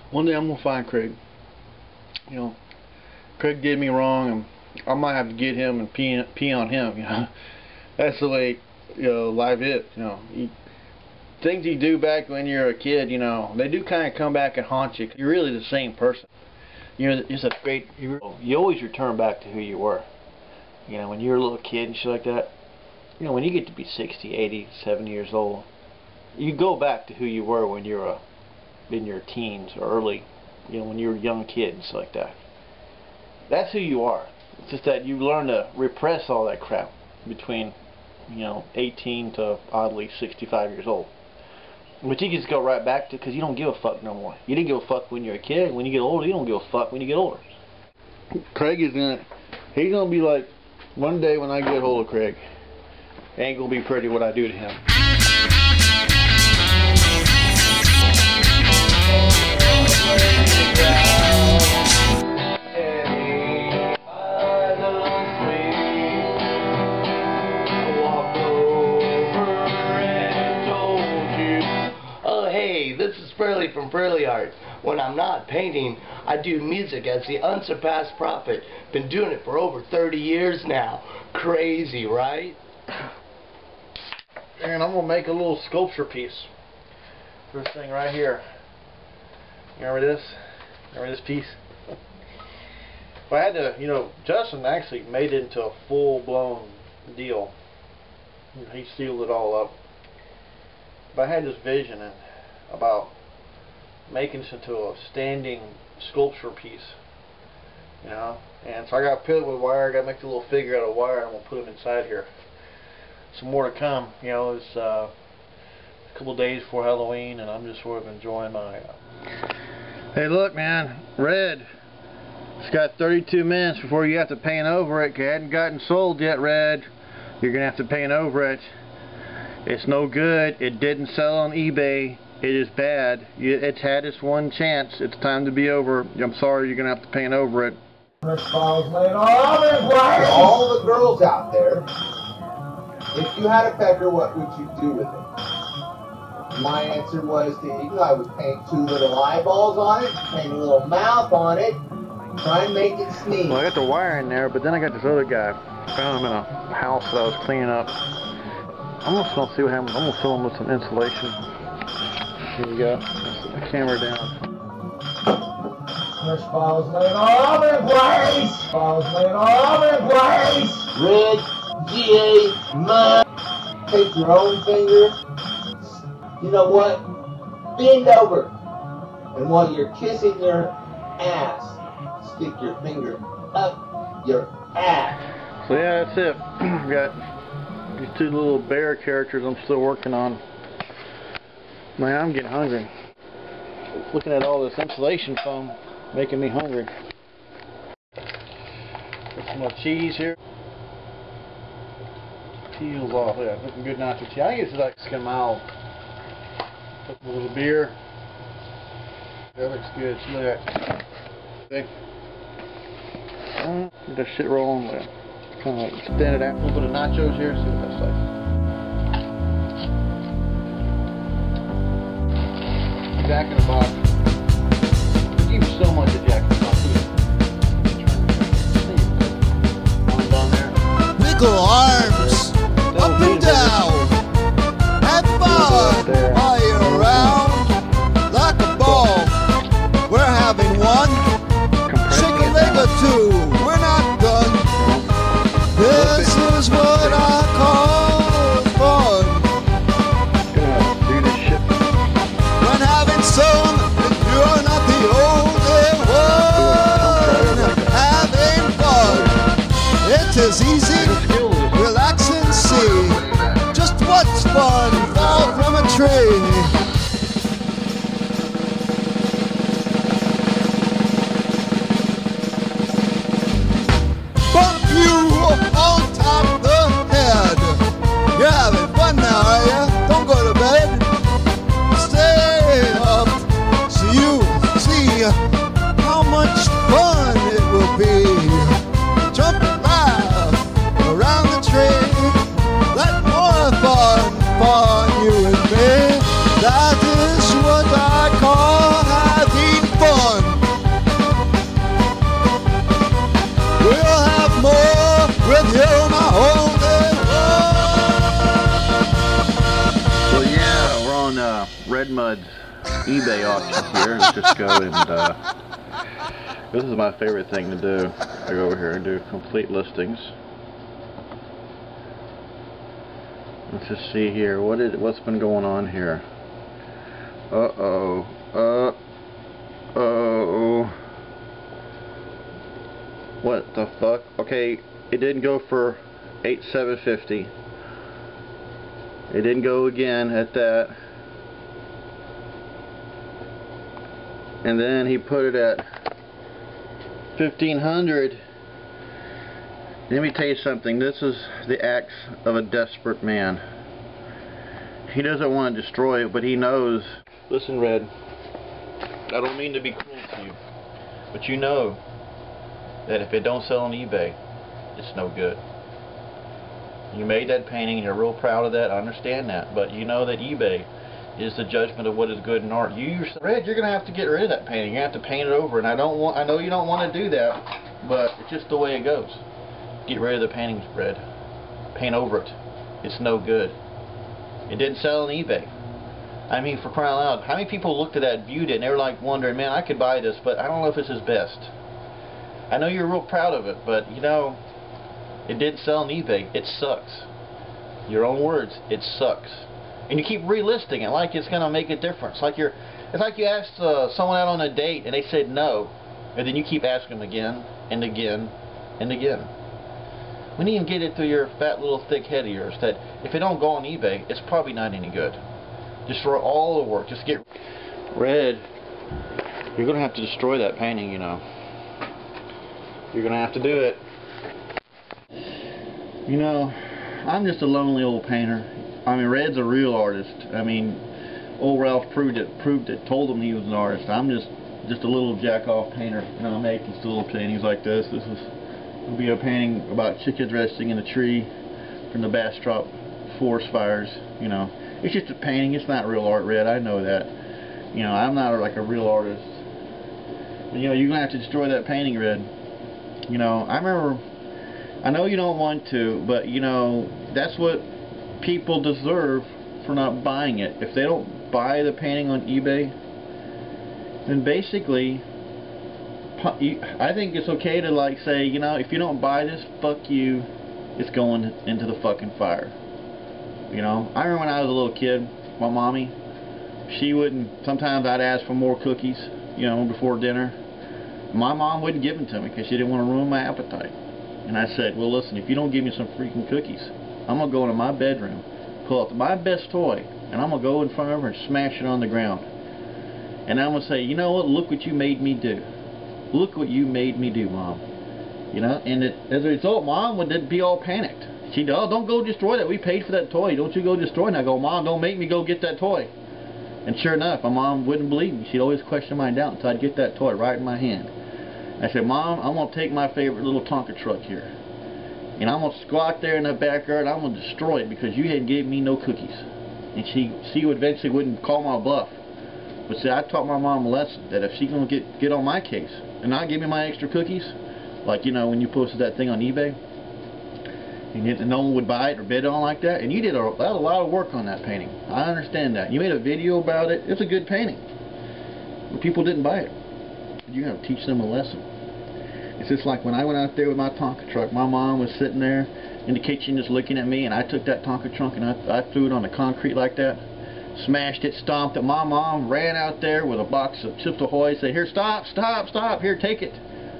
One day I'm gonna find Craig. You know, Craig did me wrong, and I might have to get him and pee on him. You know, that's the way life is. You know, things you do back when you're a kid, you know, they do kind of come back and haunt you. You're really the same person. You're just a great. You always return back to who you were. You know, when you're a little kid and shit like that. You know, when you get to be 60, 80, 70 years old, you go back to who you were when you were in your teens or early, you know, when you were a young kid and stuff like that. That's who you are. It's just that you learn to repress all that crap between, 18 to oddly 65 years old. But you can just go right back to, because you don't give a fuck no more. You didn't give a fuck when you're a kid. When you get older, you don't give a fuck when you get older. Craig is he's gonna be like, one day when I get hold of Craig, it ain't gonna be pretty what I do to him. Oh hey, this is Furley from Furley Art. When I'm not painting, I do music as the unsurpassed prophet. Been doing it for over 30 years now. Crazy, right? And I'm gonna make a little sculpture piece. This thing right here. You remember this? Remember this piece? If I had to, Justin actually made it into a full-blown deal. He sealed it all up. But I had this vision about making this into a standing sculpture piece. And so I got to put it with wire. I got to make the little figure out of wire. I'm gonna put them inside here. Some more to come. It's a couple days before Halloween, and I'm just sort of enjoying my. Hey, look, man, Red. It's got 32 minutes before you have to paint over it. It hadn't gotten sold yet, Red. You're gonna have to paint over it. It's no good. It didn't sell on eBay. It is bad. It's had its one chance. It's time to be over. I'm sorry. You're gonna have to paint over it. All the girls out there. If you had a pecker, what would you do with it? My answer was to Eagle, I would paint 2 little eyeballs on it, paint a little mouth on it, try and make it sneeze. Well, I got the wire in there, but then I got this other guy. Found him in a house that I was cleaning up. I'm just going to see what happens. I'm going to fill him with some insulation. Here we go. Set the camera down. Push balls laid all in place. Balls laid all in place. Red, GA, mud. Take your own finger. You know what? Bend over. And while you're kissing your ass, stick your finger up your ass. So yeah, that's it. We got these 2 little bear characters I'm still working on. Man, I'm getting hungry. Looking at all this insulation foam making me hungry. Got some more cheese here. Peels off. Yeah, looking good nacho cheese. I think it's like Skimao. Put a little beer. That looks good. Look at that. See? Get that shit rolling with. Kind of like stand it out. A little bit of nachos here. See what that's like. Jack in the Box. I give you so much of Jack in the Box. One down there. Wiggle arms up and down. Have fun. Are you around? Like a ball. We're having one. Shake a leg or 2. We're not done. This is what I call fun. When having some, you're not the only one having fun. It is easy, relax and see just what's fun. Fall from a tree. Bump you on top the head. You're having fun now, are ya? Don't go to bed. Stay up so you see how much fun it will be. Jump and laugh Red Mud's eBay auction here, and just go and this is my favorite thing to do. I go over here and do complete listings. Let's just see here what's been going on here. Uh-oh. What the fuck? Okay, it didn't go for $8,750. It didn't go again at that. And then he put it at $1,500. Let me tell you something. This is the acts of a desperate man. He doesn't want to destroy it, but he knows. Listen, Red, I don't mean to be cruel to you, but you know that if it don't sell on eBay, it's no good. You made that painting and you're real proud of that. I understand that, but you know that eBay is the judgment of what is good in art. You yourself, Red, you're gonna have to get rid of that painting. You have to paint it over, and I know you don't want to do that, but it's just the way it goes. Get rid of the paintings, Red. Paint over it. It's no good. It didn't sell on eBay. I mean, for crying out loud, how many people looked at that, viewed it, and they were like wondering, man, I could buy this, but I don't know if it's his best. I know you're real proud of it, but you know, it didn't sell on eBay. It sucks. Your own words, it sucks. And you keep relisting it like it's gonna make a difference. It's like you asked someone out on a date and they said no, and then you keep asking them again and again and again. We need to get it through your fat little thick head of yours that if it don't go on eBay, it's probably not any good. Destroy all the work. Just get Red. You're gonna have to destroy that painting, you know. You're gonna have to do it. You know, I'm just a lonely old painter. I mean, Red's a real artist. I mean, old Ralph proved it, told him he was an artist. I'm just a little jack-off painter, and I'm making little paintings like this. This will be a painting about chickens resting in a tree from the Bastrop forest fires. You know, it's just a painting. It's not real art, Red. I know that. You know, I'm not like a real artist. And, you know, you're gonna have to destroy that painting, Red. You know, I know you don't want to, but you know, that's what people deserve for not buying it. If they don't buy the painting on eBay, then basically I think it's okay to like say, you know, if you don't buy this, fuck you, it's going into the fucking fire. You know, I remember when I was a little kid, my mommy, she wouldn't, sometimes I'd ask for more cookies, you know, before dinner. My mom wouldn't give them to me because she didn't want to ruin my appetite. And I said, well, listen, if you don't give me some freaking cookies, I'm going to go into my bedroom, pull out my best toy, and I'm going to go in front of her and smash it on the ground. And I'm going to say, you know what, look what you made me do. Look what you made me do, Mom. You know, and as a result, Mom would be all panicked. She'd, oh, don't go destroy that. We paid for that toy. Don't you go destroy it. And I go, Mom, don't make me go get that toy. And sure enough, my mom wouldn't believe me. She'd always question my doubt until I'd get that toy right in my hand. I said, Mom, I'm going to take my favorite little Tonka truck here, and I'm going to go out there in the backyard and I'm going to destroy it because you hadn't given me no cookies. And she eventually wouldn't call my bluff. But see, I taught my mom a lesson that if she's going to get on my case and not give me my extra cookies, like, you know, when you posted that thing on eBay, and no one would buy it or bid on like that, and you did a lot of work on that painting. I understand that. You made a video about it. It's a good painting. But people didn't buy it. You got to teach them a lesson. It's just like when I went out there with my Tonka truck, my mom was sitting there in the kitchen just looking at me, and I took that Tonka truck and I threw it on the concrete like that, smashed it, stomped it. My mom ran out there with a box of Chips Ahoy, said, here, stop, here, take it.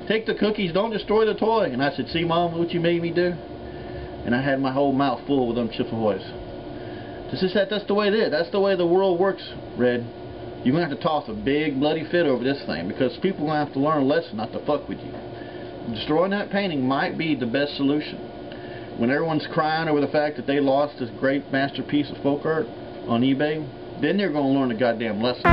Take the cookies, don't destroy the toy. And I said, see, Mom, what you made me do? And I had my whole mouth full with them Chips Ahoys. That's the way it is. That's the way the world works, Red. You're going to have to toss a big bloody fit over this thing because people are going to have to learn a lesson not to fuck with you. Destroying that painting might be the best solution. When everyone's crying over the fact that they lost this great masterpiece of folk art on eBay, then they're going to learn a goddamn lesson.